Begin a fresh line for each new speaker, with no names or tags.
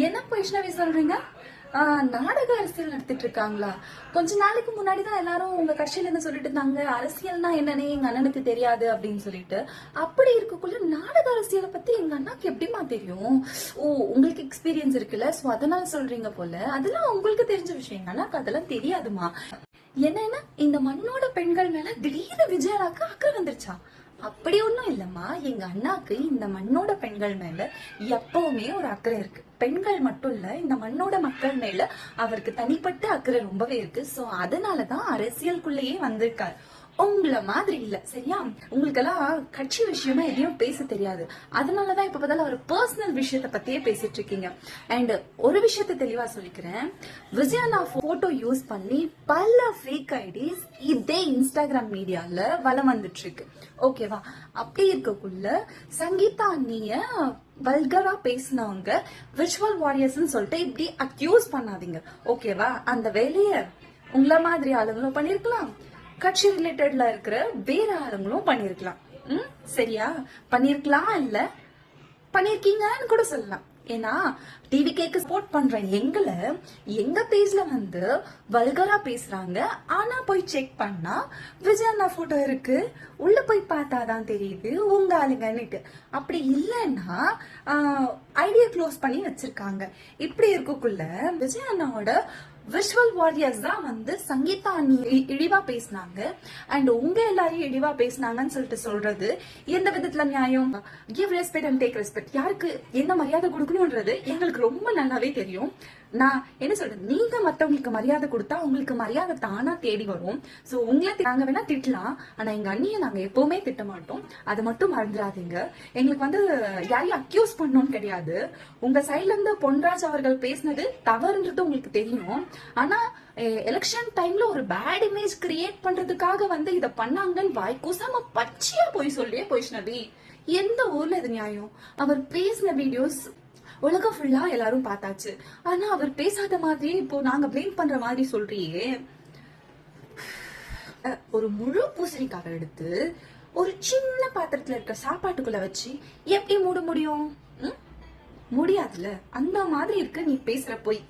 என்ன வைஷ்ணவி சொல்றீங்க? நாடக அரசியல் நடத்திட்டு இருக்காங்களா? கொஞ்ச நாளைக்கு முன்னாடிதான் எல்லாரும் உங்க கட்சியில இருந்து சொல்லிட்டு இருந்தாங்க அரசியல்னா என்னன்னே எங்க அண்ணனுக்கு தெரியாது அப்படின்னு சொல்லிட்டு. அப்படி இருக்கக்குள்ள நாடக அரசியலை பத்தி எங்க அண்ணாக்கு எப்படிமா தெரியும்? ஓ, உங்களுக்கு எக்ஸ்பீரியன்ஸ் இருக்குல்ல, சோ அதனால சொல்றீங்க போல. அதெல்லாம் உங்களுக்கு தெரிஞ்ச விஷயம், அண்ணாக்கு அதெல்லாம் தெரியாதுமா. என்னன்னா இந்த மண்ணோட பெண்கள் மேல திடீர்னு விஜயனாக்கு அக்கறை வந்துருச்சா? அப்படி ஒண்ணும் இல்லம்மா. எங்க அண்ணாக்கு இந்த மண்ணோட பெண்கள் மேல எப்பவுமே ஒரு அக்கறை இருக்கு. பெண்கள் மட்டும் இல்ல, இந்த மண்ணோட மக்கள் மேல அவருக்கு தனிப்பட்ட அக்கறை ரொம்பவே இருக்கு. சோ அதனாலதான் அரசியலுக்குள்ளேயே வந்திருக்காரு. உங்கள மாதிரி இல்ல, சரியா? உங்களுக்கு எல்லாம் கட்சி விஷயமா எதையும் பேச தெரியாது. அதனாலதான் இப்ப பதில் அவர் பர்சனல் விஷயத்த பத்தியே பேசிட்டு இருக்கீங்க. அண்ட் ஒரு விஷயத்த தெளிவா சொல்லிக்கிறேன், விஜயண்ணா போட்டோ யூஸ் பண்ணி பல ஃபேக் ஐடிஸ் இதே இன்ஸ்டாகிராம் மீடியால வலம் வந்துட்டு இருக்கு. ஓகேவா? அப்படி இருக்கக்குள்ள சங்கீதா அண்ணிய வல்கரா பேசினவங்க விர்ச்சுவல் வாரியர்ஸ் சொல்லிட்டு இப்படி அக்யூஸ் பண்ணாதீங்க. ஓகேவா? அந்த வேலைய உங்கள மாதிரி ஆளுங்களும் பண்ணிருக்கலாம், கட்சி ரிலேட்டட்ல இருக்கிற வேற ஆளுங்களும் பண்ணிருக்கலாம். சரியா? பண்ணிருக்கலாம் இல்ல பண்ணிருக்கீங்கன்னு கூட சொல்லலாம். ஏன்னா டிவிகேக்கு சப்போர்ட் பண்ற எங்களை எங்க பேஜ்ல வந்து வல்கரா பேசுறாங்க. ஆனா போய் செக் பண்ணா விஜயண்ணா போட்டோ இருக்கு, உள்ள போய் பார்த்தாதான் தெரியுது உங்க ஆளுங்கன்னுட்டு. அப்படி இல்லைன்னா ஐடியா க்ளோஸ் பண்ணி வச்சிருக்காங்க. இப்படி இருக்கக்குள்ள விஜயண்ணாவோட விஷுவல் வாரியர்ஸ் தான் வந்து சங்கீதா அண்ணி இழிவா பேசினாங்க அண்ட் உங்க எல்லாரையும் இழிவா பேசினாங்கன்னு சொல்லிட்டு சொல்றது எந்த விதத்துல நியாயம்? Give respect and take respect. யாருக்கு என்ன மரியாதை கொடுக்கணும்ன்றது எங்களுக்கு ரொம்ப நல்லாவே தெரியும். நான் என்ன சொல்றேன், நீங்க மத்தவங்களுக்கு மரியாதை கொடுத்தா உங்களுக்கு மரியாதை தானா தேடி வரும். சோ உங்களை நாங்க வேணா திட்டலாம், ஆனா எங்க அண்ணியை நாங்க எப்பவுமே திட்ட மாட்டோம். அதை மட்டும் மறந்துடாதீங்க. எங்களுக்கு வந்து யாரையும் அக்யூஸ் பண்ணணும்னு கிடையாது. உங்க சைட்ல இருந்து பொன்ராஜ் அவர்கள் பேசினது தவறுன்றது உங்களுக்கு தெரியும். ஆனா எலெக்ஷன் டைம்ல ஒரு பேட் இமேஜ் கிரியேட் பண்றதுக்காக வந்து இத பண்ணாங்கன்னு வாய்க்கூசாம பச்சையா போய் சொல்லியே வைஷ்ணவி. எந்த ஊர்ல இது நியாயம்? அவர் பேசின வீடியோஸ் உலகம் ஃபுல்லா எல்லாரும் பார்த்தாச்சு. ஆனா அவர் பேசாத மாதிரியே இப்போ நாங்க பிளேம் பண்ற மாதிரி சொல்றியே. ஒரு முழு பூசணிக்காவை எடுத்து ஒரு சின்ன பாத்திரத்துல இருக்க சாப்பாட்டுக்குள்ள வச்சு எப்படி மூட முடியும்? முடியாதுல. அந்த மாதிரி இருக்கு நீ பேசுற போய்.